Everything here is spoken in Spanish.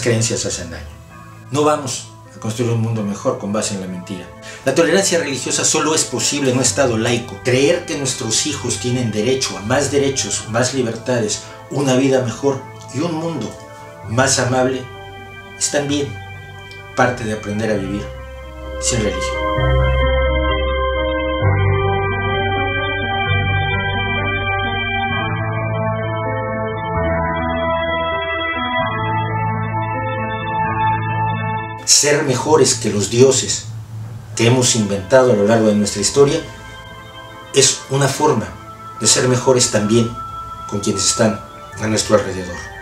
creencias hacen daño. No vamos a construir un mundo mejor con base en la mentira. La tolerancia religiosa solo es posible en un estado laico. Creer que nuestros hijos tienen derecho a más derechos, más libertades, una vida mejor y un mundo más amable es también parte de aprender a vivir sin religión. Ser mejores que los dioses que hemos inventado a lo largo de nuestra historia es una forma de ser mejores también con quienes están a nuestro alrededor.